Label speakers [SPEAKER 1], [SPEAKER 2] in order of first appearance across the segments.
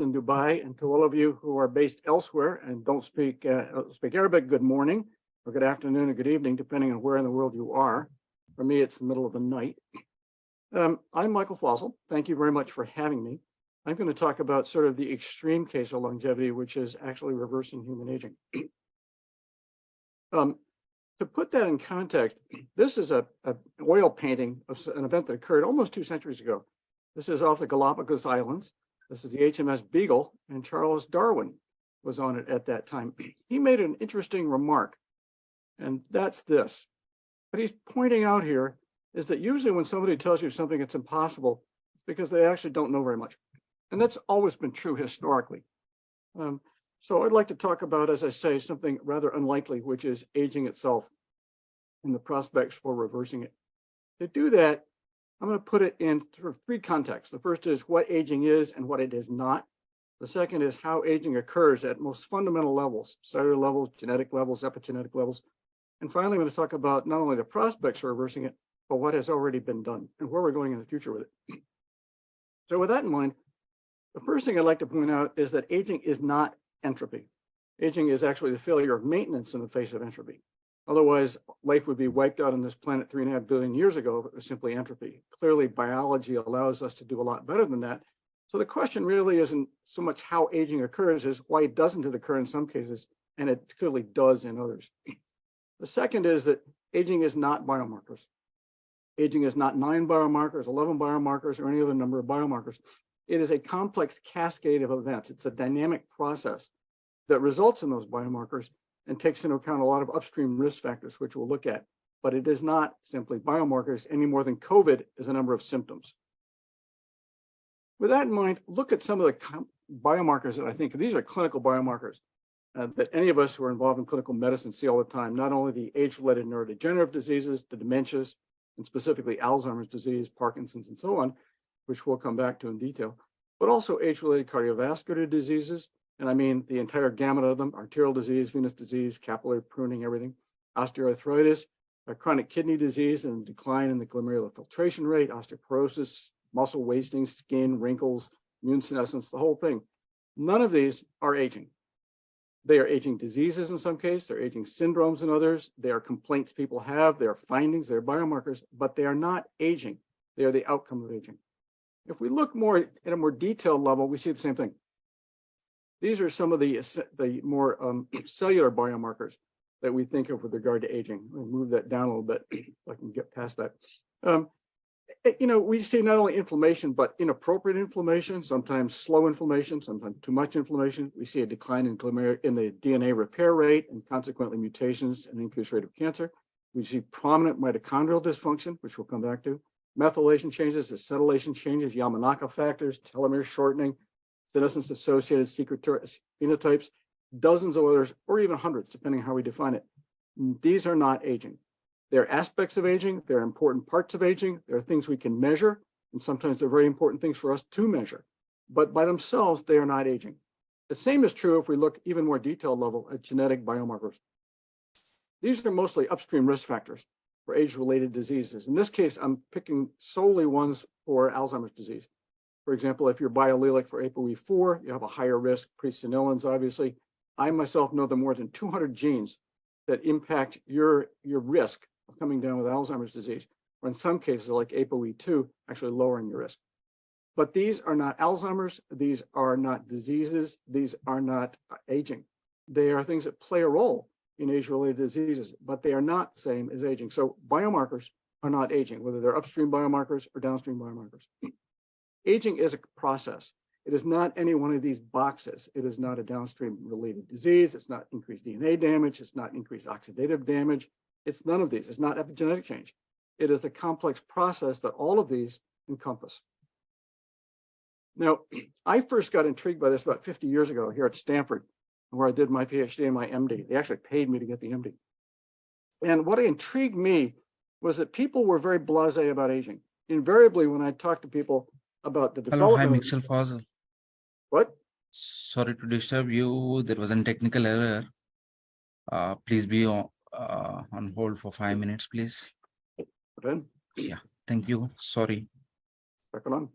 [SPEAKER 1] in Dubai, and to all of you who are based elsewhere and don't speak Arabic, good morning, or good afternoon, or good evening, depending on where in the world you are. For me, it's the middle of the night. I'm Michael Fossel. Thank you very much for having me. I'm going to talk about sort of the extreme case of longevity, which is actually reversing human aging. To put that in context, this is an oil painting of an event that occurred almost 2 centuries ago. This is off the Galapagos Islands. This is the HMS Beagle, and Charles Darwin was on it at that time. He made an interesting remark, and that's this. What he's pointing out here is that usually when somebody tells you something that's impossible, it's because they actually don't know very much. And that's always been true historically. So I'd like to talk about, as I say, something rather unlikely, which is aging itself and the prospects for reversing it. To do that, I'm going to put it in sort of 3 contexts. The first is what aging is and what it is not. The second is how aging occurs at most fundamental levels, cellular levels, genetic levels, epigenetic levels. And finally, I'm going to talk about not only the prospects for reversing it, but what has already been done and where we're going in the future with it. So with that in mind, the first thing I'd like to point out is that aging is not entropy. Aging is actually the failure of maintenance in the face of entropy. Otherwise, life would be wiped out on this planet 3.5 billion years ago if it was simply entropy. Clearly, biology allows us to do a lot better than that. So the question really isn't so much how aging occurs as why doesn't it occur in some cases, and it clearly does in others. The second is that aging is not biomarkers. Aging is not 9 biomarkers, 11 biomarkers, or any other number of biomarkers. It is a complex cascade of events. It's a dynamic process that results in those biomarkers and takes into account a lot of upstream risk factors, which we'll look at. But it is not simply biomarkers any more than COVID is a number of symptoms. With that in mind, look at some of the biomarkers that I think, these are clinical biomarkers that any of us who are involved in clinical medicine see all the time, not only the age-related neurodegenerative diseases, the dementias, and specifically Alzheimer's disease, Parkinson's, and so on, which we'll come back to in detail, but also age-related cardiovascular diseases. And I mean the entire gamut of them: arterial disease, venous disease, capillary pruning, everything, osteoarthritis, chronic kidney disease and decline in the glomerular filtration rate, osteoporosis, muscle wasting, skin, wrinkles, immune senescence, the whole thing. None of these are aging. They are aging diseases in some cases, they're aging syndromes in others, they are complaints people have, they are findings, they're biomarkers, but they are not aging. They are the outcome of aging. If we look more at a more detailed level, we see the same thing. These are some of the more cellular biomarkers that we think of with regard to aging. I'll move that down a little bit if I can get past that. We see not only inflammation, but inappropriate inflammation, sometimes slow inflammation, sometimes too much inflammation. We see a decline in the DNA repair rate and consequently mutations and increased rate of cancer. We see prominent mitochondrial dysfunction, which we'll come back to. Methylation changes, acetylation changes, Yamanaka factors, telomere shortening, senescence-associated secret phenotypes, dozens of others, or even hundreds, depending on how we define it. These are not aging. They're aspects of aging. They're important parts of aging. They're things we can measure, and sometimes they're very important things for us to measure. But by themselves, they are not aging. The same is true if we look even more detailed level at genetic biomarkers. These are mostly upstream risk factors for age-related diseases. In this case, I'm picking solely ones for Alzheimer's disease. For example, if you're biallelic for ApoE4, you have a higher risk, presenilins, obviously. I myself know the more than 200 genes that impact your risk of coming down with Alzheimer's disease, or in some cases like ApoE2, actually lowering your risk. But these are not Alzheimer's, these are not diseases, these are not aging. They are things that play a role in age-related diseases, but they are not the same as aging. So biomarkers are not aging, whether they're upstream biomarkers or downstream biomarkers. Aging is a process. It is not any one of these boxes. It is not a downstream related disease. It's not increased DNA damage. It's not increased oxidative damage. It's none of these. It's not epigenetic change. It is a complex process that all of these encompass. Now, I first got intrigued by this about 50 years ago here at Stanford, where I did my PhD and my MD. They actually paid me to get the MD. And what intrigued me was that people were very blasé about aging. Invariably, when I talked to people about the development.
[SPEAKER 2] Hello, hi, Mr. Fossel.
[SPEAKER 1] What?
[SPEAKER 2] Sorry to disturb you. There was a technical error. Please be on hold for 5 minutes, please.
[SPEAKER 1] Then?
[SPEAKER 2] Yeah, thank you. Sorry.
[SPEAKER 1] Back on.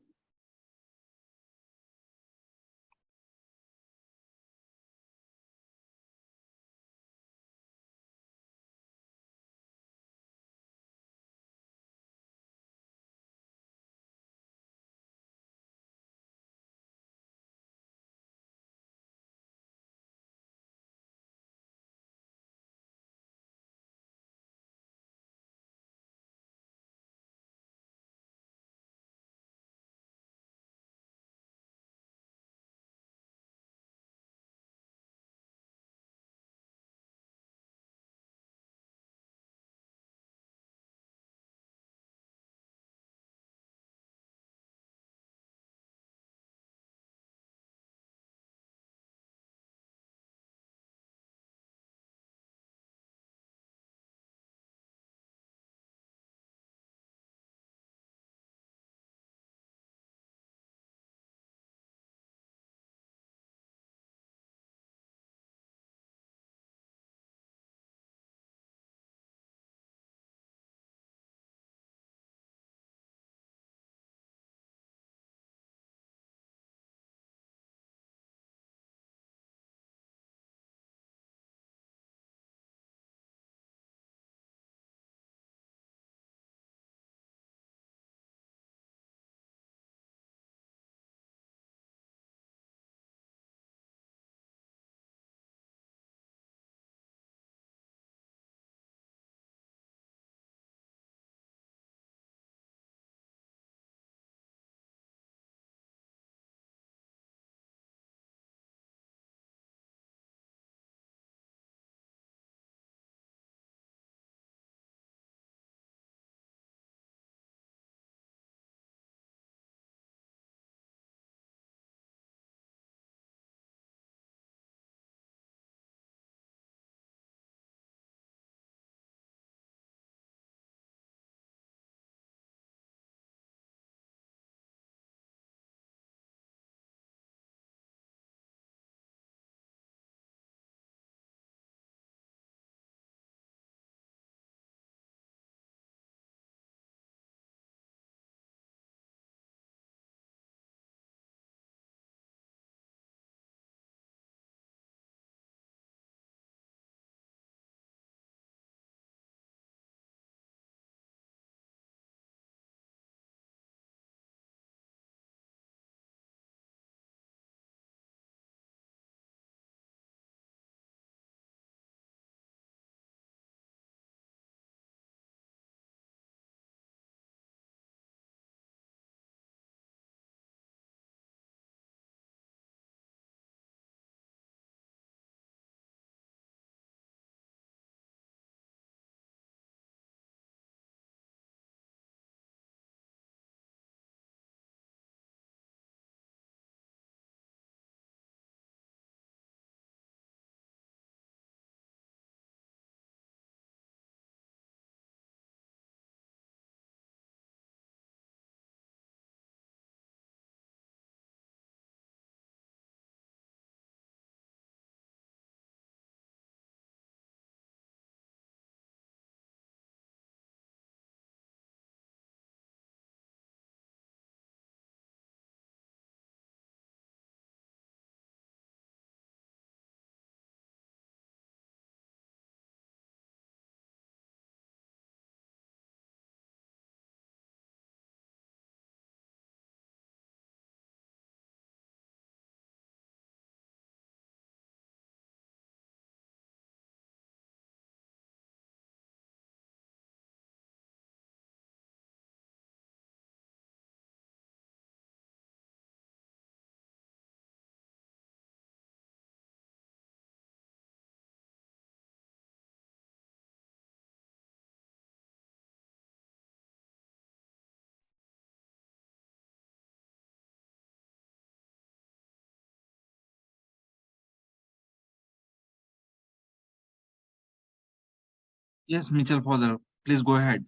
[SPEAKER 2] Yes, Mitchell Fossel, please go ahead.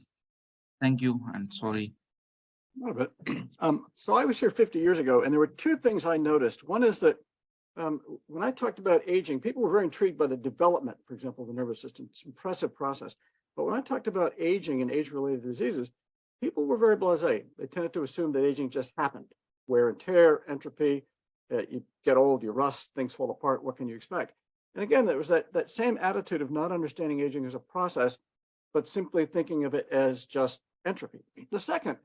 [SPEAKER 2] Thank you and sorry.
[SPEAKER 1] Not a bit. So I was here 50 years ago, and there were two things I noticed. One is that when I talked about aging, people were very intrigued by the development, for example, of the nervous system. It's an impressive process. But when I talked about aging and age-related diseases, people were very blasé. They tended to assume that aging just happened. Wear and tear, entropy, you get old, you rust, things fall apart, what can you expect? And again, there was that same attitude of not understanding aging as a process, but simply thinking of it as just entropy. The second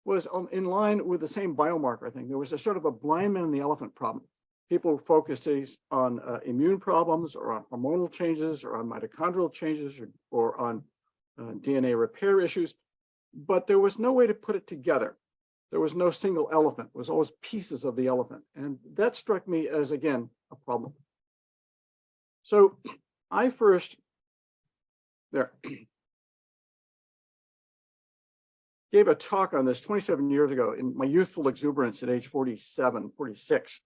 [SPEAKER 1] was in line with the same biomarker thing. There was a sort of a blind man and the elephant problem. People focused on immune problems or on hormonal changes or on mitochondrial changes or on DNA repair issues, but there was no way to put it together. There was no single elephant. It was always pieces of the elephant. And that struck me as, again, a problem. So I first, gave a talk on this 27 years ago in my youthful exuberance at age 47, 46,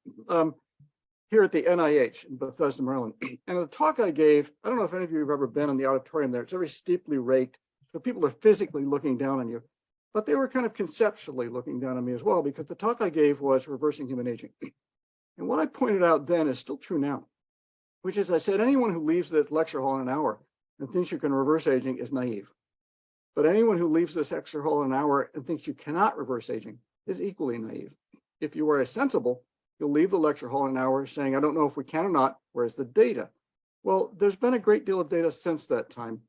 [SPEAKER 1] here at the NIH in Bethesda, Maryland. And the talk I gave, I don't know if any of you have ever been in the auditorium there, it's very steeply raked, so people are physically looking down on you, but they were kind of conceptually looking down on me as well, because the talk I gave was reversing human aging. And what I pointed out then is still true now, which is I said, anyone who leaves this lecture hall in an hour and thinks you can reverse aging is naive. But anyone who leaves this lecture hall in an hour and thinks you cannot reverse aging is equally naive. If you are sensible, you'll leave the lecture hall in an hour saying, I don't know if we can or not, where's the data? Well, there's been a great deal of data since that time,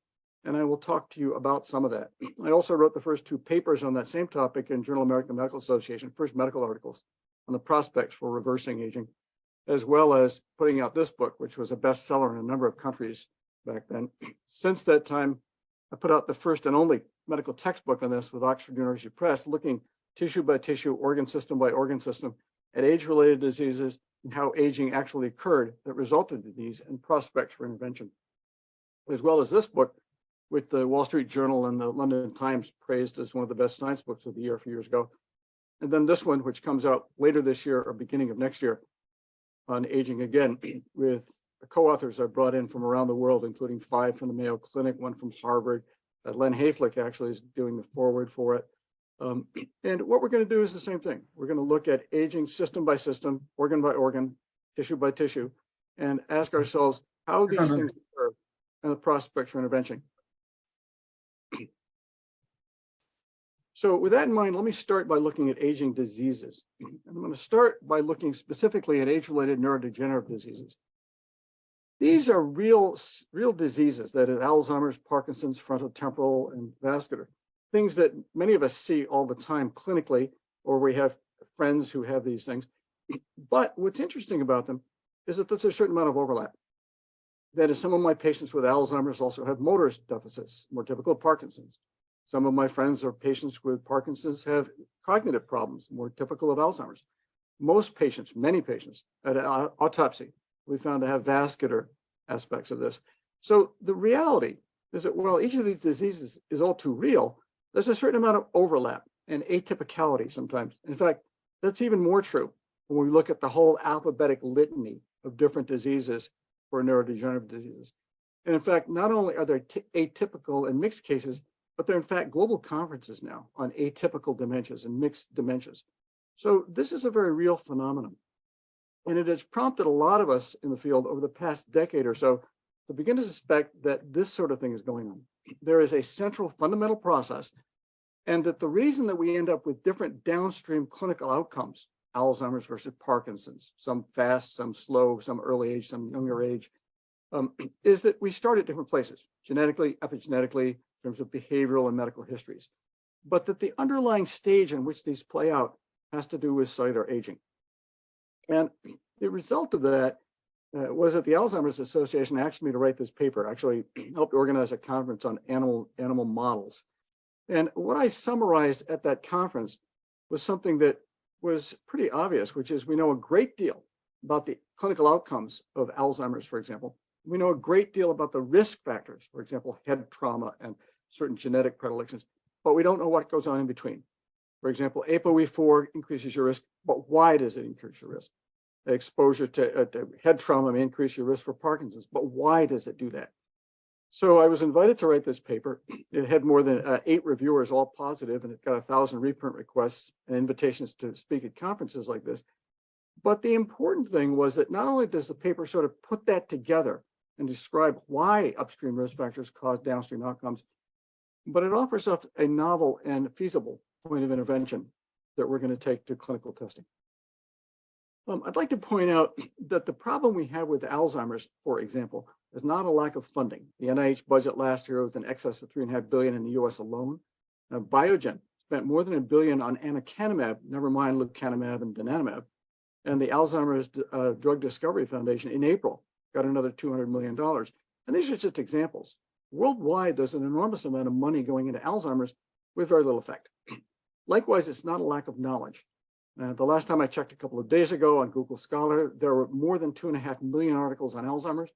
[SPEAKER 1] and I will talk to you about some of that. I also wrote the first two papers on that same topic in Journal of American Medical Association, first medical articles on the prospects for reversing aging, as well as putting out this book, which was a bestseller in a number of countries back then. Since that time, I put out the first and only medical textbook on this with Oxford University Press, looking tissue by tissue, organ system by organ system at age-related diseases and how aging actually occurred that resulted in these and prospects for intervention. As well as this book, which the Wall Street Journal and the London Times praised as one of the best science books of the year a few years ago. And then this one, which comes out later this year or beginning of next year on aging again, with the co-authors I brought in from around the world, including 5 from the Mayo Clinic, 1 from Harvard. Len Hayflick actually is doing the foreword for it. And what we're going to do is the same thing. We're going to look at aging system by system, organ by organ, tissue by tissue, and ask ourselves how these things occur and the prospects for intervention. So with that in mind, let me start by looking at aging diseases. I'm going to start by looking specifically at age-related neurodegenerative diseases. These are real diseases, that is Alzheimer's, Parkinson's, frontotemporal, and vascular, things that many of us see all the time clinically, or we have friends who have these things. But what's interesting about them is that there's a certain amount of overlap. That is, some of my patients with Alzheimer's also have motor deficits, more typical of Parkinson's. Some of my friends or patients with Parkinson's have cognitive problems, more typical of Alzheimer's. Most patients, many patients at autopsy, we found to have vascular aspects of this. So the reality is that while each of these diseases is all too real, there's a certain amount of overlap and atypicality sometimes. In fact, that's even more true when we look at the whole alphabetic litany of different diseases for neurodegenerative diseases. And in fact, not only are there atypical and mixed cases, but there are in fact global conferences now on atypical dementias and mixed dementias. So this is a very real phenomenon. And it has prompted a lot of us in the field over the past decade or so to begin to suspect that this sort of thing is going on. There is a central fundamental process, and that the reason that we end up with different downstream clinical outcomes, Alzheimer's versus Parkinson's, some fast, some slow, some early age, some younger age, is that we start at different places, genetically, epigenetically, in terms of behavioral and medical histories, but that the underlying stage in which these play out has to do with cellular aging. And the result of that was that the Alzheimer's Association asked me to write this paper, actually helped organize a conference on animal models. And what I summarized at that conference was something that was pretty obvious, which is we know a great deal about the clinical outcomes of Alzheimer's, for example. We know a great deal about the risk factors, for example, head trauma and certain genetic predilections, but we don't know what goes on in between. For example, ApoE4 increases your risk, but why does it increase your risk? Exposure to head trauma may increase your risk for Parkinson's, but why does it do that? So I was invited to write this paper. It had more than 8 reviewers, all positive, and it got 1,000 reprint requests and invitations to speak at conferences like this. But the important thing was that not only does the paper sort of put that together and describe why upstream risk factors cause downstream outcomes, but it offers up a novel and feasible point of intervention that we're going to take to clinical testing. I'd like to point out that the problem we have with Alzheimer's, for example, is not a lack of funding. The NIH budget last year was in excess of $3.5 billion in the US alone. Biogen spent more than $1 billion on anakinumab, never mind lecanemab and donanemab. And the Alzheimer's Drug Discovery Foundation in April got another $200 million. And these are just examples. Worldwide, there's an enormous amount of money going into Alzheimer's with very little effect. Likewise, it's not a lack of knowledge. The last time I checked a couple of days ago on Google Scholar, there were more than 2.5 million articles on Alzheimer's.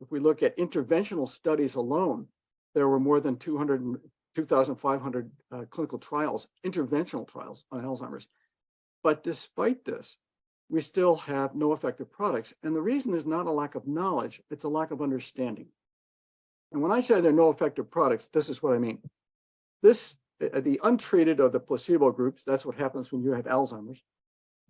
[SPEAKER 1] If we look at interventional studies alone, there were more than 2,500 clinical trials, interventional trials on Alzheimer's. But despite this, we still have no effective products. And the reason is not a lack of knowledge, it's a lack of understanding. And when I say there are no effective products, this is what I mean. The untreated or the placebo groups, that's what happens when you have Alzheimer's.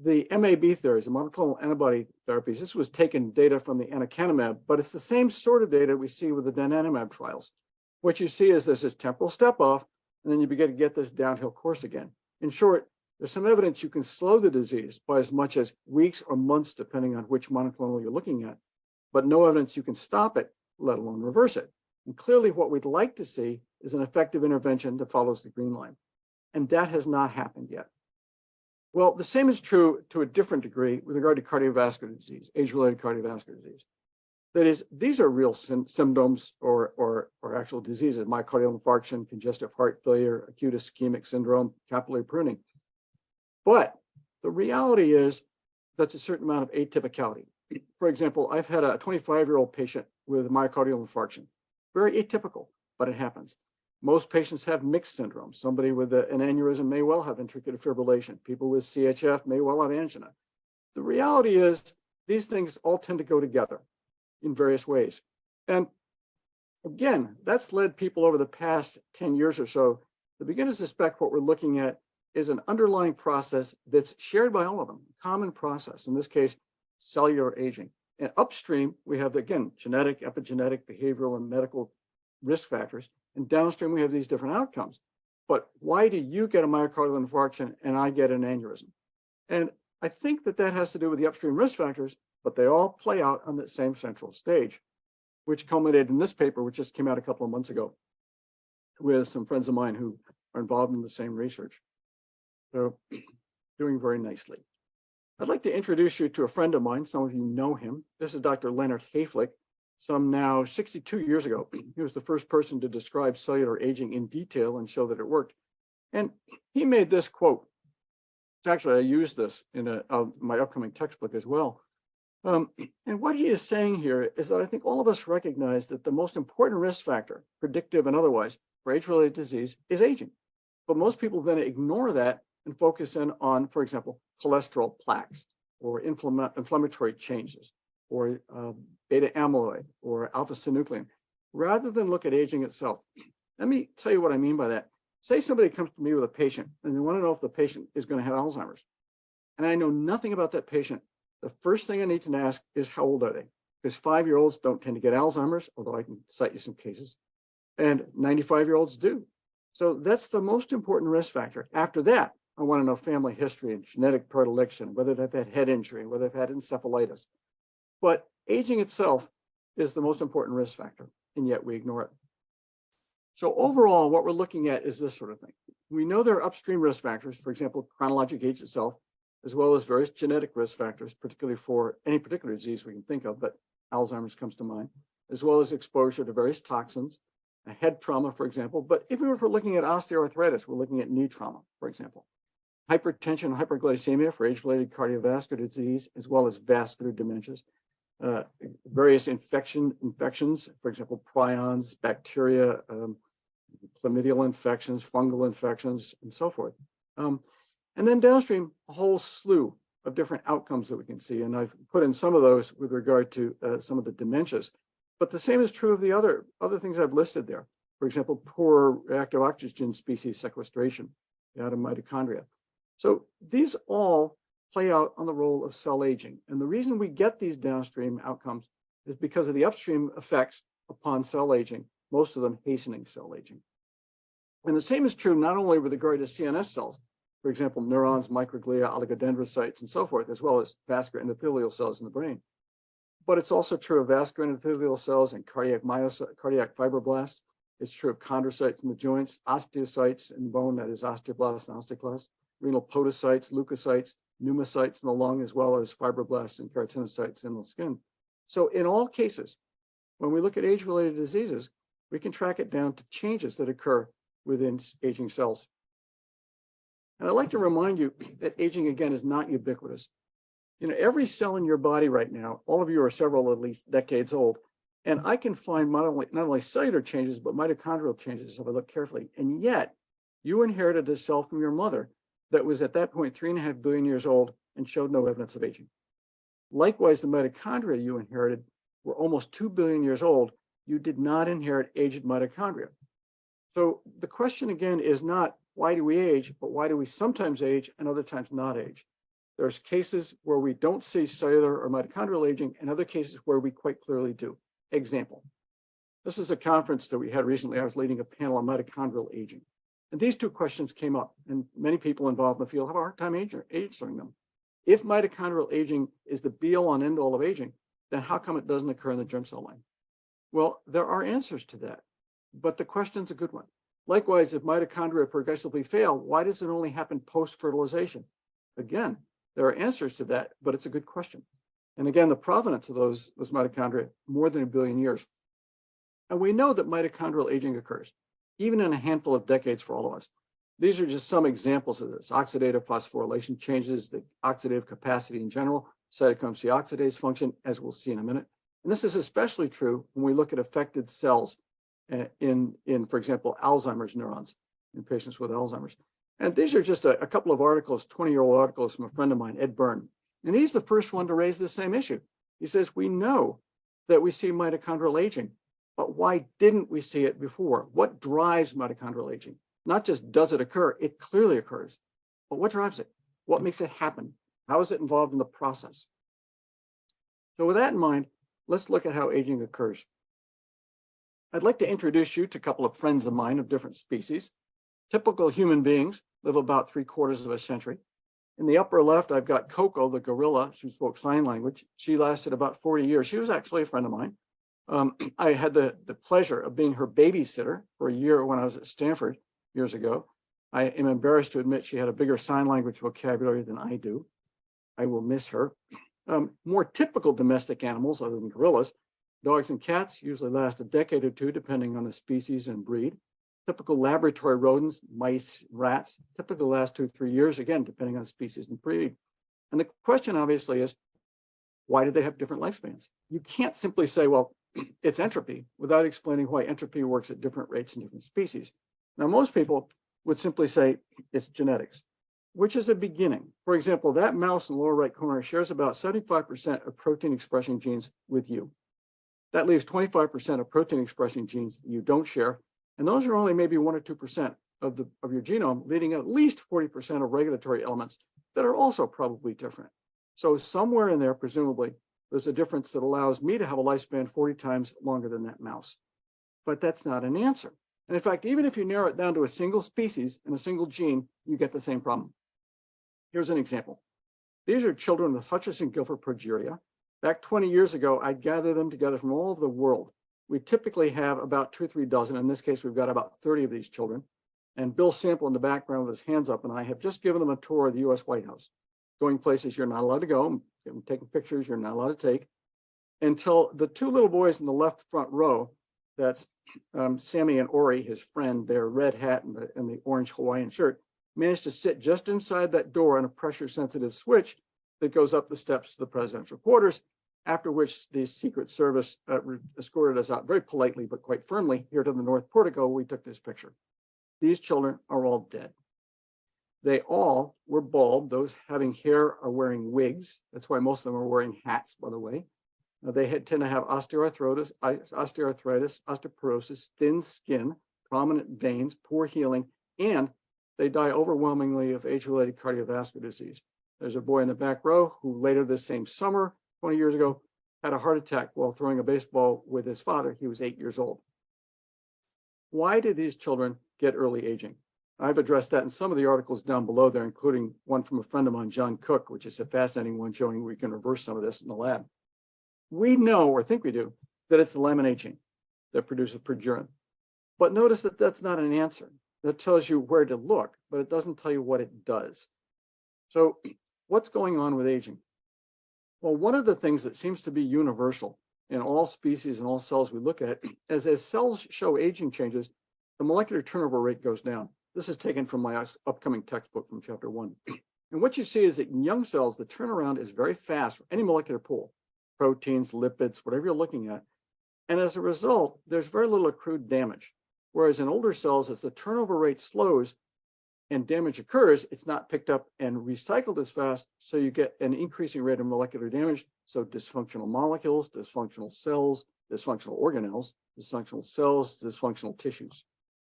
[SPEAKER 1] The MAB theories, the monoclonal antibody therapies, this was taken data from the anakinumab, but it's the same sort of data we see with the donanemab trials. What you see is there's this temporal step off, and then you begin to get this downhill course again. In short, there's some evidence you can slow the disease by as much as weeks or months, depending on which monoclonal you're looking at, but no evidence you can stop it, let alone reverse it. And clearly what we'd like to see is an effective intervention that follows the green line. And that has not happened yet. Well, the same is true to a different degree with regard to cardiovascular disease, age-related cardiovascular disease. That is, these are real symptoms or actual diseases: myocardial infarction, congestive heart failure, acute ischemic syndrome, capillary pruning. But the reality is that's a certain amount of atypicality. For example, I've had a 25-year-old patient with myocardial infarction. Very atypical, but it happens. Most patients have mixed syndromes. Somebody with an aneurysm may well have ventricular fibrillation. People with CHF may well have angina. The reality is these things all tend to go together in various ways. And again, that's led people over the past 10 years or so to begin to suspect what we're looking at is an underlying process that's shared by all of them, common process, in this case, cellular aging. And upstream, we have, again, genetic, epigenetic, behavioral, and medical risk factors. And downstream, we have these different outcomes. But why do you get a myocardial infarction and I get an aneurysm? And I think that has to do with the upstream risk factors, but they all play out on the same central stage, which culminated in this paper, which just came out a couple of months ago, with some friends of mine who are involved in the same research. So doing very nicely. I'd like to introduce you to a friend of mine. Some of you know him. This is Dr. Leonard Hayflick. Some now 62 years ago, he was the first person to describe cellular aging in detail and show that it worked. And he made this quote. It's actually, I use this in my upcoming textbook as well. And what he is saying here is that I think all of us recognize that the most important risk factor, predictive and otherwise, for age-related disease is aging. But most people then ignore that and focus in on, for example, cholesterol plaques or inflammatory changes or beta amyloid or alpha-synuclein, rather than look at aging itself. Let me tell you what I mean by that. Say somebody comes to me with a patient and they want to know if the patient is going to have Alzheimer's. And I know nothing about that patient. The first thing I need to ask is how old are they? Because 5-year-olds don't tend to get Alzheimer's, although I can cite you some cases, and 95-year-olds do. So that's the most important risk factor. After that, I want to know family history and genetic predilection, whether they've had head injury, whether they've had encephalitis. But aging itself is the most important risk factor, and yet we ignore it. So overall, what we're looking at is this sort of thing. We know there are upstream risk factors, for example, chronologic age itself, as well as various genetic risk factors, particularly for any particular disease we can think of, but Alzheimer's comes to mind, as well as exposure to various toxins, head trauma, for example. But even if we're looking at osteoarthritis, we're looking at knee trauma, for example. Hypertension and hyperglycemia for age-related cardiovascular disease, as well as vascular dementias. Various infections, for example, prions, bacteria, chlamydial infections, fungal infections, and so forth. And then downstream, a whole slew of different outcomes that we can see. And I've put in some of those with regard to some of the dementias. But the same is true of the other things I've listed there. For example, poor reactive oxygen species sequestration out of mitochondria. So these all play out on the role of cell aging. And the reason we get these downstream outcomes is because of the upstream effects upon cell aging, most of them hastening cell aging. And the same is true not only with regard to CNS cells, for example, neurons, microglia, oligodendrocytes, and so forth, as well as vascular endothelial cells in the brain. But it's also true of vascular endothelial cells and cardiac fibroblasts. It's true of chondrocytes in the joints, osteocytes in bone, that is osteoblasts and osteoclasts, renal podocytes, leukocytes, pneumocytes in the lung, as well as fibroblasts and keratinocytes in the skin. So in all cases, when we look at age-related diseases, we can track it down to changes that occur within aging cells. And I'd like to remind you that aging, again, is not ubiquitous. You know, every cell in your body right now, all of you are several at least decades old, and I can find not only cellular changes, but mitochondrial changes if I look carefully. And yet, you inherited a cell from your mother that was at that point 3.5 billion years old and showed no evidence of aging. Likewise, the mitochondria you inherited were almost 2 billion years old. You did not inherit aged mitochondria. So the question again is not why do we age, but why do we sometimes age and other times not age? There's cases where we don't see cellular or mitochondrial aging and other cases where we quite clearly do. Example, this is a conference that we had recently. I was leading a panel on mitochondrial aging. And these two questions came up, and many people involved in the field have a hard time answering them. If mitochondrial aging is the be-all and end-all of aging, then how come it doesn't occur in the germ cell line? Well, there are answers to that, but the question's a good one. Likewise, if mitochondria progressively fail, why does it only happen post-fertilization? Again, there are answers to that, but it's a good question. And again, the provenance of those mitochondria, more than 1 billion years. And we know that mitochondrial aging occurs, even in a handful of decades for all of us. These are just some examples of this. Oxidative phosphorylation changes the oxidative capacity in general, cytochrome C oxidase function, as we'll see in a minute. And this is especially true when we look at affected cells in for example, Alzheimer's neurons in patients with Alzheimer's. And these are just a couple of articles, 20-year-old articles from a friend of mine, Ed Byrne. And he's the first one to raise the same issue. He says, we know that we see mitochondrial aging, but why didn't we see it before? What drives mitochondrial aging? Not just does it occur, it clearly occurs. But what drives it? What makes it happen? How is it involved in the process? So with that in mind, let's look at how aging occurs. I'd like to introduce you to a couple of friends of mine of different species. Typical human beings live about 3/4 of a century. In the upper left, I've got Coco, the gorilla. She spoke sign language. She lasted about 40 years. She was actually a friend of mine. I had the pleasure of being her babysitter for a year when I was at Stanford years ago. I am embarrassed to admit she had a bigger sign language vocabulary than I do. I will miss her. More typical domestic animals, other than gorillas, dogs and cats usually last a decade or two, depending on the species and breed. Typical laboratory rodents, mice, rats, typically last 2 or 3 years, again, depending on species and breed. And the question obviously is, why do they have different lifespans? You can't simply say, well, it's entropy, without explaining why entropy works at different rates in different species. Now, most people would simply say it's genetics, which is a beginning. For example, that mouse in the lower right corner shares about 75% of protein expressing genes with you. That leaves 25% of protein expressing genes that you don't share. And those are only maybe 1 or 2% of your genome, leading at least 40% of regulatory elements that are also probably different. So somewhere in there, presumably, there's a difference that allows me to have a lifespan 40 times longer than that mouse. But that's not an answer. And in fact, even if you narrow it down to a single species and a single gene, you get the same problem. Here's an example. These are children with Hutchinson-Gilford progeria. Back 20 years ago, I gathered them together from all over the world. We typically have about 2 or 3 dozen. In this case, we've got about 30 of these children. And Bill Sample in the background with his hands up, and I have just given them a tour of the US White House, going places you're not allowed to go, taking pictures you're not allowed to take, until the 2 little boys in the left front row, that's Sammy and Ori, his friend, their red hat and the orange Hawaiian shirt, managed to sit just inside that door on a pressure-sensitive switch that goes up the steps to the presidential quarters, after which the Secret Service escorted us out very politely, but quite firmly, here to the North Portico. We took this picture. These children are all dead. They all were bald. Those having hair are wearing wigs. That's why most of them are wearing hats, by the way. They tend to have osteoarthritis, osteoporosis, thin skin, prominent veins, poor healing, and they die overwhelmingly of age-related cardiovascular disease. There's a boy in the back row who later this same summer, 20 years ago, had a heart attack while throwing a baseball with his father. He was 8 years old. Why do these children get early aging? I've addressed that in some of the articles down below there, including one from a friend of mine, John Cook, which is a fascinating one showing we can reverse some of this in the lab. We know, or think we do, that it's the lamin gene that produces progerin. But notice that that's not an answer. That tells you where to look, but it doesn't tell you what it does. So what's going on with aging? Well, one of the things that seems to be universal in all species and all cells we look at is as cells show aging changes, the molecular turnover rate goes down. This is taken from my upcoming textbook from chapter 1. And what you see is that in young cells, the turnaround is very fast for any molecular pool, proteins, lipids, whatever you're looking at. And as a result, there's very little accrued damage. Whereas in older cells, as the turnover rate slows and damage occurs, it's not picked up and recycled as fast. So you get an increasing rate of molecular damage. So dysfunctional molecules, dysfunctional cells, dysfunctional organelles, dysfunctional cells, dysfunctional tissues.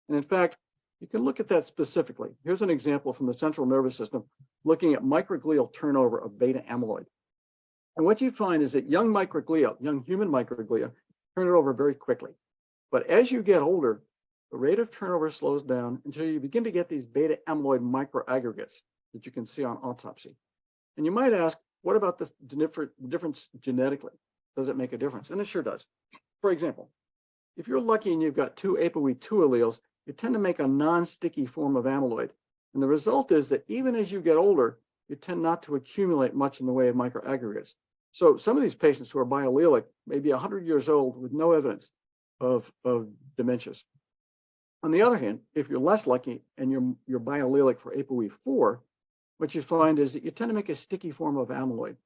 [SPEAKER 1] And in fact, you can look at that specifically. Here's an example from the central nervous system looking at microglial turnover of beta amyloid. And what you find is that young microglia, young human microglia, turn it over very quickly. But as you get older, the rate of turnover slows down until you begin to get these beta amyloid microaggregates that you can see on autopsy. And you might ask, what about the difference genetically? Does it make a difference? And it sure does. For example, if you're lucky and you've got two ApoE2 alleles, you tend to make a non-sticky form of amyloid. And the result is that even as you get older, you tend not to accumulate much in the way of microaggregates. So some of these patients who are biallelic may be 100 years old with no evidence of dementias. On the other hand, if you're less lucky and you're biallelic for ApoE4, what you find is that you tend to make a sticky form of amyloid.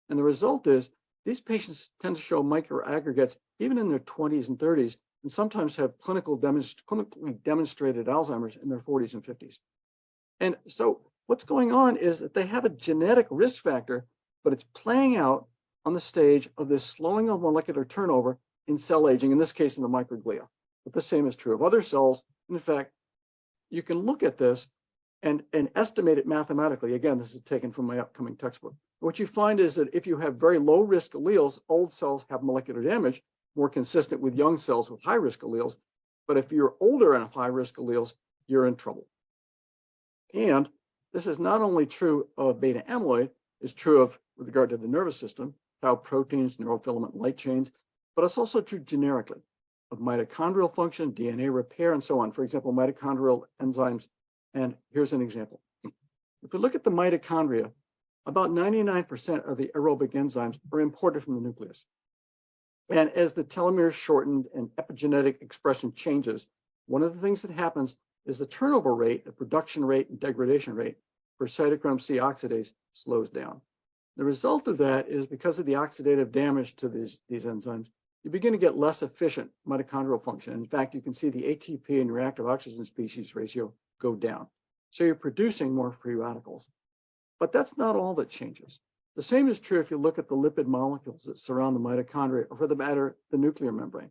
[SPEAKER 1] And the result is these patients tend to show microaggregates even in their 20s and 30s, and sometimes have clinically demonstrated Alzheimer's in their 40s and 50s. And so what's going on is that they have a genetic risk factor, but it's playing out on the stage of this slowing of molecular turnover in cell aging, in this case in the microglia. But the same is true of other cells. In fact, you can look at this and estimate it mathematically. Again, this is taken from my upcoming textbook. What you find is that if you have very low risk alleles, old cells have molecular damage, more consistent with young cells with high risk alleles. But if you're older and have high risk alleles, you're in trouble. And this is not only true of beta amyloid, it's true of with regard to the nervous system, tau proteins, neurofilament light chains, but it's also true generically of mitochondrial function, DNA repair, and so on. For example, mitochondrial enzymes. And here's an example. If we look at the mitochondria, about 99% of the aerobic enzymes are imported from the nucleus. And as the telomeres shortened and epigenetic expression changes, one of the things that happens is the turnover rate, the production rate, and degradation rate for cytochrome C oxidase slows down. The result of that is because of the oxidative damage to these enzymes, you begin to get less efficient mitochondrial function. In fact, you can see the ATP and reactive oxygen species ratio go down. So you're producing more free radicals. But that's not all that changes. The same is true if you look at the lipid molecules that surround the mitochondria, or for the matter, the nuclear membrane.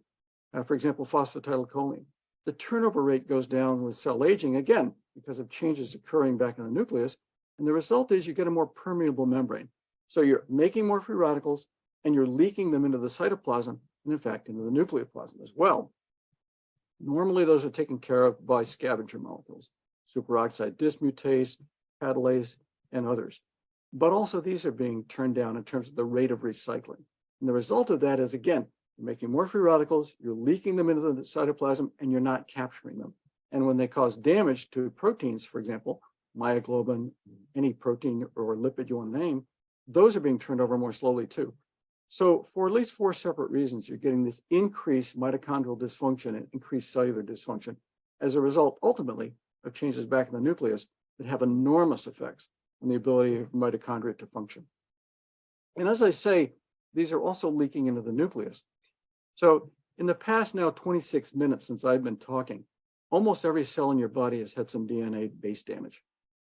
[SPEAKER 1] For example, phosphatidylcholine. The turnover rate goes down with cell aging, again, because of changes occurring back in the nucleus. And the result is you get a more permeable membrane. So you're making more free radicals and you're leaking them into the cytoplasm and in fact into the nucleoplasm as well. Normally those are taken care of by scavenger molecules, superoxide dismutase, catalase, and others. But also these are being turned down in terms of the rate of recycling. And the result of that is, again, you're making more free radicals, you're leaking them into the cytoplasm, and you're not capturing them. And when they cause damage to proteins, for example, myoglobin, any protein or lipid you want to name, those are being turned over more slowly too. So for at least 4 separate reasons, you're getting this increased mitochondrial dysfunction and increased cellular dysfunction as a result, ultimately, of changes back in the nucleus that have enormous effects on the ability of mitochondria to function. And as I say, these are also leaking into the nucleus. So in the past now 26 minutes since I've been talking, almost every cell in your body has had some DNA base damage.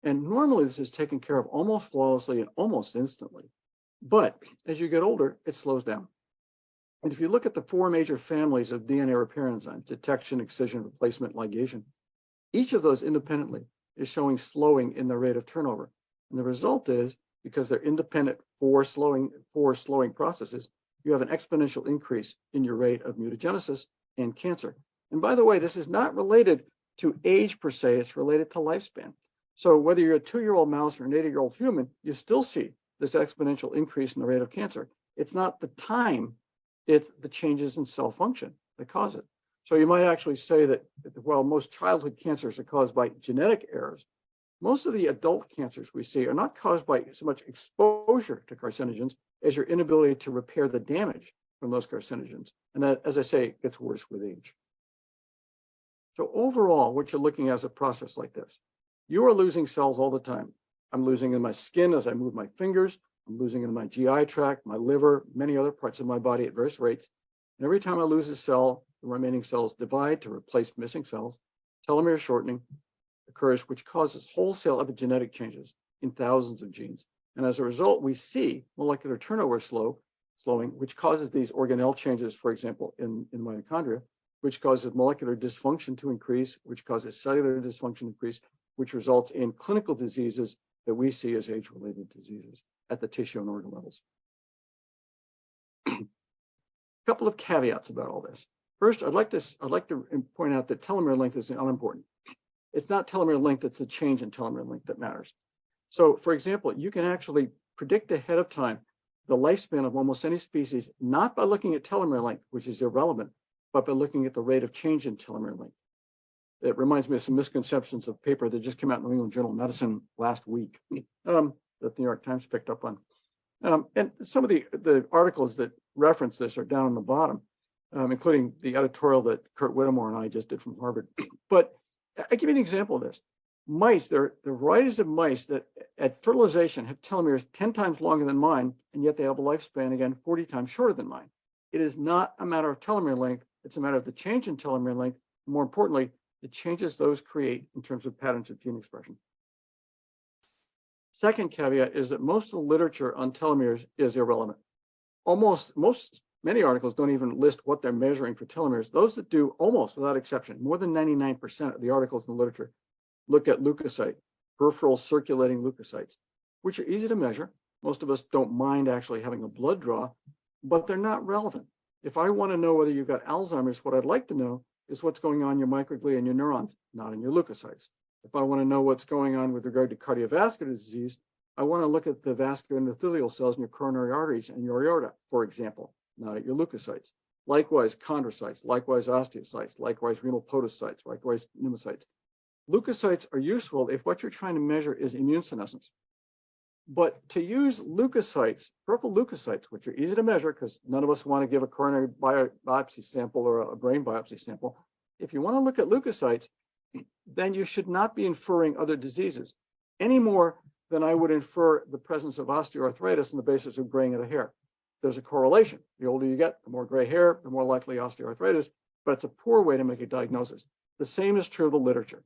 [SPEAKER 1] And normally this is taken care of almost flawlessly and almost instantly. But as you get older, it slows down. And if you look at the four major families of DNA repair enzymes, detection, excision, replacement, ligation, each of those independently is showing slowing in the rate of turnover. And the result is, because they're independent for slowing processes, you have an exponential increase in your rate of mutagenesis and cancer. And by the way, this is not related to age per se, it's related to lifespan. So whether you're a 2-year-old mouse or an 80-year-old human, you still see this exponential increase in the rate of cancer. It's not the time, it's the changes in cell function that cause it. So you might actually say that while most childhood cancers are caused by genetic errors, most of the adult cancers we see are not caused by so much exposure to carcinogens as your inability to repair the damage from those carcinogens. And that, as I say, gets worse with age. So overall, what you're looking at is a process like this. You are losing cells all the time. I'm losing in my skin as I move my fingers. I'm losing in my GI tract, my liver, many other parts of my body at various rates. And every time I lose a cell, the remaining cells divide to replace missing cells. Telomere shortening occurs, which causes wholesale epigenetic changes in thousands of genes. And as a result, we see molecular turnover slowing, which causes these organelle changes, for example, in mitochondria, which causes molecular dysfunction to increase, which causes cellular dysfunction to increase, which results in clinical diseases that we see as age-related diseases at the tissue and organ levels. A couple of caveats about all this. First, I'd like to point out that telomere length is unimportant. It's not telomere length, it's the change in telomere length that matters. So, for example, you can actually predict ahead of time the lifespan of almost any species, not by looking at telomere length, which is irrelevant, but by looking at the rate of change in telomere length. It reminds me of some misconceptions of paper that just came out in the New England Journal of Medicine last week that the New York Times picked up on. And some of the articles that reference this are down on the bottom, including the editorial that Kurt Whittemore and I just did from Harvard. But I give you an example of this. Mice, there are varieties of mice that at fertilization have telomeres 10 times longer than mine, and yet they have a lifespan, again, 40 times shorter than mine. It is not a matter of telomere length, it's a matter of the change in telomere length, and more importantly, the changes those create in terms of patterns of gene expression. Second caveat is that most of the literature on telomeres is irrelevant. Many articles don't even list what they're measuring for telomeres. Those that do, almost without exception, more than 99% of the articles in the literature look at leukocyte, peripheral circulating leukocytes, which are easy to measure. Most of us don't mind actually having a blood draw, but they're not relevant. If I want to know whether you've got Alzheimer's, what I'd like to know is what's going on in your microglia and your neurons, not in your leukocytes. If I want to know what's going on with regard to cardiovascular disease, I want to look at the vascular endothelial cells in your coronary arteries and your aorta, for example, not at your leukocytes. Likewise, chondrocytes, likewise, osteocytes, likewise, renal podocytes, likewise, pneumocytes. Leukocytes are useful if what you're trying to measure is immune senescence. But to use leukocytes, peripheral leukocytes, which are easy to measure because none of us want to give a coronary biopsy sample or a brain biopsy sample. If you want to look at leukocytes, then you should not be inferring other diseases any more than I would infer the presence of osteoarthritis on the basis of graying of the hair. There's a correlation. The older you get, the more gray hair, the more likely osteoarthritis, but it's a poor way to make a diagnosis. The same is true of the literature.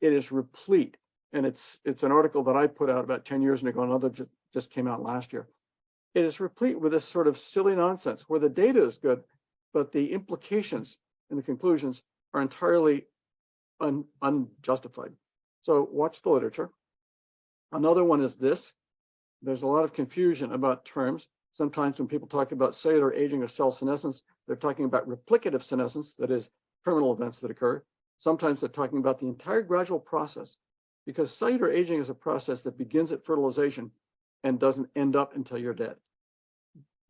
[SPEAKER 1] It is replete. And it's an article that I put out about 10 years ago, another just came out last year. It is replete with this sort of silly nonsense where the data is good, but the implications and the conclusions are entirely unjustified. So watch the literature. Another one is this. There's a lot of confusion about terms. Sometimes when people talk about cellular aging or cell senescence, they're talking about replicative senescence, that is, terminal events that occur. Sometimes they're talking about the entire gradual process, because cellular aging is a process that begins at fertilization and doesn't end up until you're dead.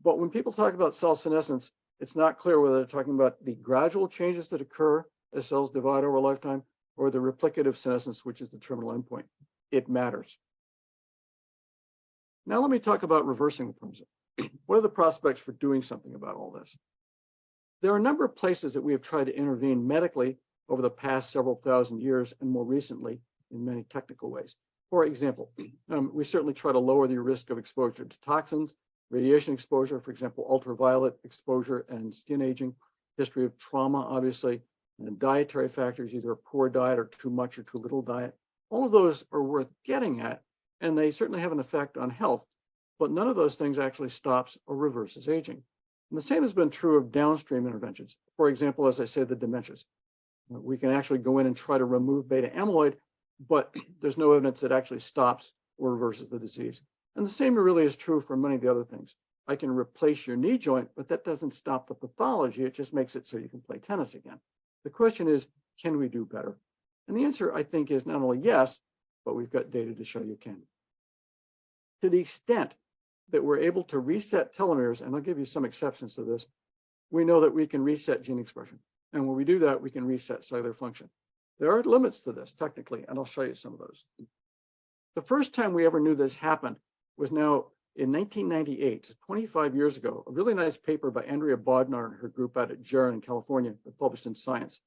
[SPEAKER 1] But when people talk about cell senescence, it's not clear whether they're talking about the gradual changes that occur as cells divide over a lifetime or the replicative senescence, which is the terminal endpoint. It matters. Now let me talk about reversing the process. What are the prospects for doing something about all this? There are a number of places that we have tried to intervene medically over the past several thousand years and more recently in many technical ways. For example, we certainly try to lower the risk of exposure to toxins, radiation exposure, for example, ultraviolet exposure and skin aging, history of trauma, obviously, and dietary factors, either a poor diet or too much or too little diet. All of those are worth getting at, and they certainly have an effect on health, but none of those things actually stops or reverses aging. And the same has been true of downstream interventions. For example, as I said, the dementias. We can actually go in and try to remove beta amyloid, but there's no evidence that actually stops or reverses the disease. And the same really is true for many of the other things. I can replace your knee joint, but that doesn't stop the pathology. It just makes it so you can play tennis again. The question is, can we do better? And the answer, I think, is not only yes, but we've got data to show you can. To the extent that we're able to reset telomeres, and I'll give you some exceptions to this, we know that we can reset gene expression. And when we do that, we can reset cellular function. There are limits to this technically, and I'll show you some of those. The first time we ever knew this happened was now in 1998, 25 years ago, a really nice paper by Andrea Bodnar and her group out at Jera in California that published in Science.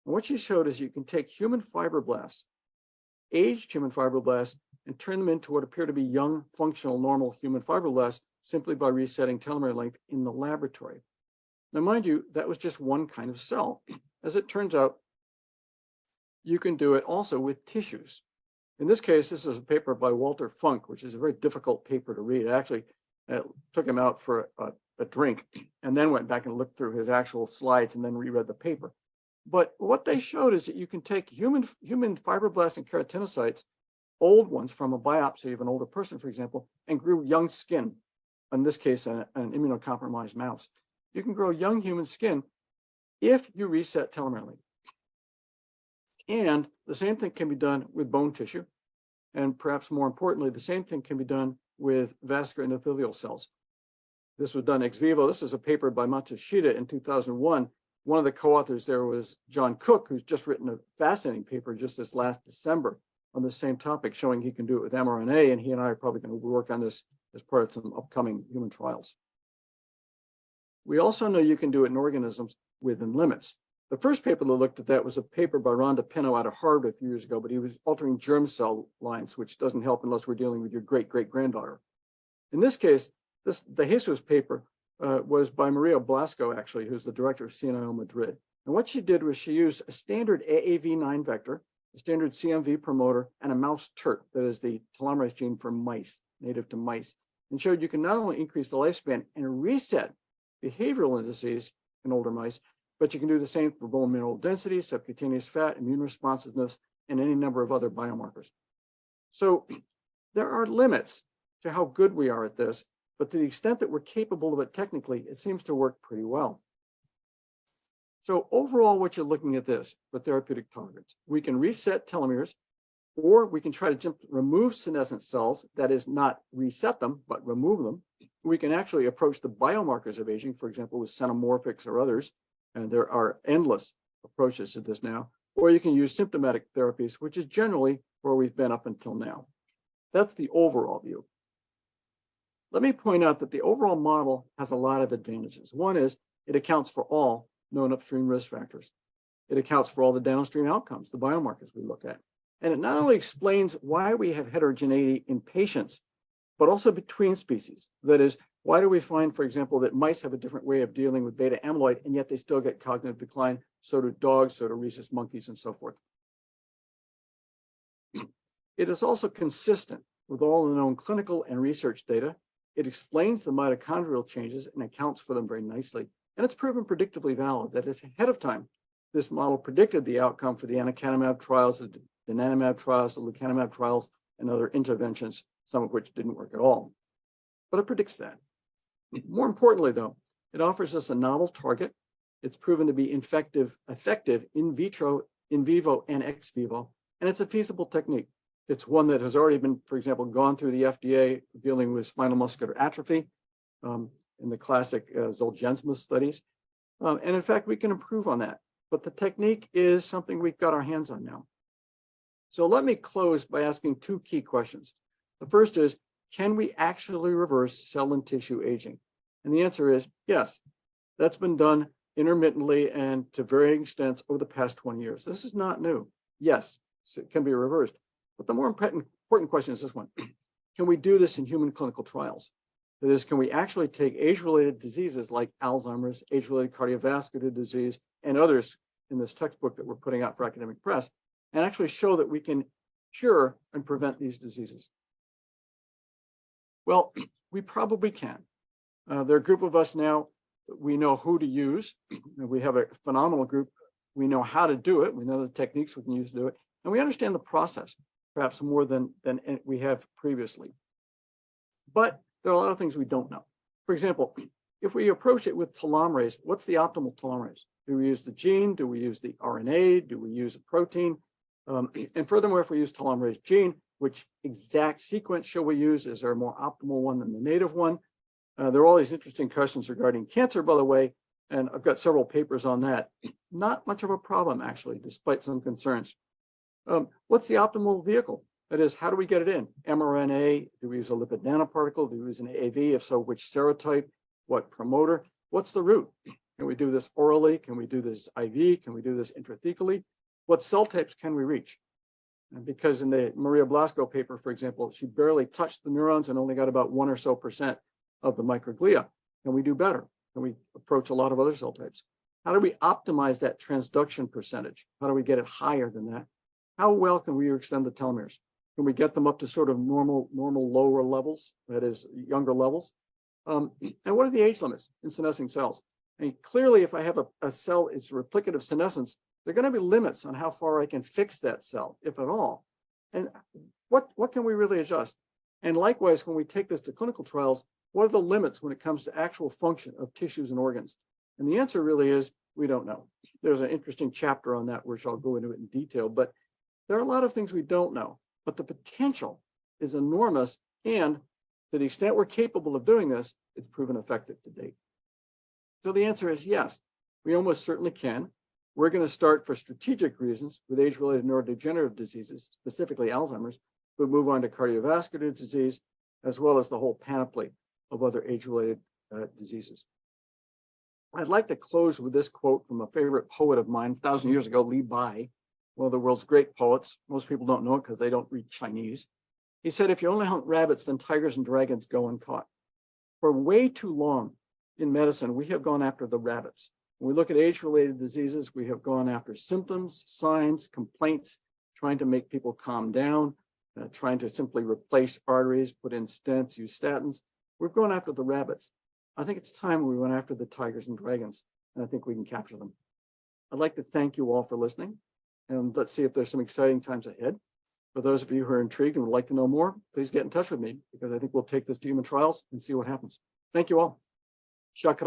[SPEAKER 1] And what she showed is you can take human fibroblasts, aged human fibroblasts, and turn them into what appear to be young, functional, normal human fibroblasts simply by resetting telomere length in the laboratory. Now, mind you, that was just one kind of cell. As it turns out, you can do it also with tissues. In this case, this is a paper by Walter Funk, which is a very difficult paper to read. I actually took him out for a drink and then went back and looked through his actual slides and then reread the paper. But what they showed is that you can take human fibroblasts and keratinocytes, old ones from a biopsy of an older person, for example, and grew young skin, in this case, an immunocompromised mouse. You can grow young human skin if you reset telomere length. And the same thing can be done with bone tissue. And perhaps more importantly, the same thing can be done with vascular endothelial cells. This was done ex vivo. This is a paper by Matsushita in 2001. One of the co-authors there was John Cook, who's just written a fascinating paper just this last December on the same topic, showing he can do it with mRNA. And he and I are probably going to work on this as part of some upcoming human trials. We also know you can do it in organisms within limits. The first paper that looked at that was a paper by Rhonda Pinto out of Harvard a few years ago, but he was altering germ cell lines, which doesn't help unless we're dealing with your great-great-granddaughter. In this case, the Jesus paper was by Maria Blasco, actually, who's the director of Sciinov Madrid. And what she did was she used a standard AAV9 vector, a standard CMV promoter, and a mouse TERT, that is the telomerase gene for mice, native to mice, and showed you can not only increase the lifespan and reset behavioral indices in older mice, but you can do the same for bone mineral density, subcutaneous fat, immune responsiveness, and any number of other biomarkers. So there are limits to how good we are at this, but to the extent that we're capable of it technically, it seems to work pretty well. So overall, what you're looking at this for therapeutic targets, we can reset telomeres, or we can try to remove senescent cells, that is not reset them, but remove them. We can actually approach the biomarkers of aging, for example, with xenomorphics or others. And there are endless approaches to this now, or you can use symptomatic therapies, which is generally where we've been up until now. That's the overall view. Let me point out that the overall model has a lot of advantages. One is it accounts for all known upstream risk factors. It accounts for all the downstream outcomes, the biomarkers we look at. And it not only explains why we have heterogeneity in patients, but also between species. That is, why do we find, for example, that mice have a different way of dealing with beta amyloid, and yet they still get cognitive decline? So do dogs, so do rhesus monkeys, and so forth. It is also consistent with all the known clinical and research data. It explains the mitochondrial changes and accounts for them very nicely. And it's proven predictably valid. That is, ahead of time, this model predicted the outcome for the anakinumab trials, the donanemab trials, the lecanemab trials, and other interventions, some of which didn't work at all. But it predicts that. More importantly, though, it offers us a novel target. It's proven to be effective in vitro, in vivo, and ex vivo, and it's a feasible technique. It's one that has already been, for example, gone through the FDA dealing with spinal muscular atrophy in the classic Zolgensma studies. And in fact, we can improve on that. But the technique is something we've got our hands on now. So let me close by asking two key questions. The first is, can we actually reverse cell and tissue aging? And the answer is yes. That's been done intermittently and to varying extents over the past 20 years. This is not new. Yes, it can be reversed. But the more important question is this one. Can we do this in human clinical trials? That is, can we actually take age-related diseases like Alzheimer's, age-related cardiovascular disease, and others in this textbook that we're putting out for academic press, and actually show that we can cure and prevent these diseases? Well, we probably can. There are a group of us now We know who to use. We have a phenomenal group. We know how to do it. We know the techniques we can use to do it. And we understand the process, perhaps more than we have previously. But there are a lot of things we don't know. For example, if we approach it with telomerase, what's the optimal telomerase? Do we use the gene? Do we use the RNA? Do we use a protein? And furthermore, if we use telomerase gene, which exact sequence shall we use? Is there a more optimal one than the native one? There are all these interesting questions regarding cancer, by the way, and I've got several papers on that. Not much of a problem, actually, despite some concerns. What's the optimal vehicle? That is, how do we get it in? mRNA? Do we use a lipid nanoparticle? Do we use an AAV? If so, which serotype? What promoter? What's the route? Can we do this orally? Can we do this IV? Can we do this intrathecally? What cell types can we reach? And because in the Maria Blasco paper, for example, she barely touched the neurons and only got about 1% or so of the microglia. Can we do better? Can we approach a lot of other cell types? How do we optimize that transduction percentage? How do we get it higher than that? How well can we extend the telomeres? Can we get them up to sort of normal lower levels, that is younger levels? And what are the age limits in senescing cells? I mean, clearly, if I have a cell, it's replicative senescence, there are going to be limits on how far I can fix that cell, if at all. And what can we really adjust? And likewise, when we take this to clinical trials, what are the limits when it comes to actual function of tissues and organs? And the answer really is, we don't know. There's an interesting chapter on that, which I'll go into it in detail, but there are a lot of things we don't know, but the potential is enormous. And to the extent we're capable of doing this, it's proven effective to date. So the answer is yes, we almost certainly can. We're going to start for strategic reasons with age-related neurodegenerative diseases, specifically Alzheimer's, but move on to cardiovascular disease, as well as the whole panoply of other age-related diseases. I'd like to close with this quote from a favorite poet of mine, 1,000 years ago, Li Bai, one of the world's great poets. Most people don't know it because they don't read Chinese. He said, if you only hunt rabbits, then tigers and dragons go uncaught. For way too long in medicine, we have gone after the rabbits. When we look at age-related diseases, we have gone after symptoms, signs, complaints, trying to make people calm down, trying to simply replace arteries, put in stents, use statins. We've gone after the rabbits. I think it's time we went after the tigers and dragons, and I think we can capture them. I'd like to thank you all for listening, and let's see if there's some exciting times ahead. For those of you who are intrigued and would like to know more, please get in touch with me, because I think we'll take this to human trials and see what happens. Thank you all. Shakra.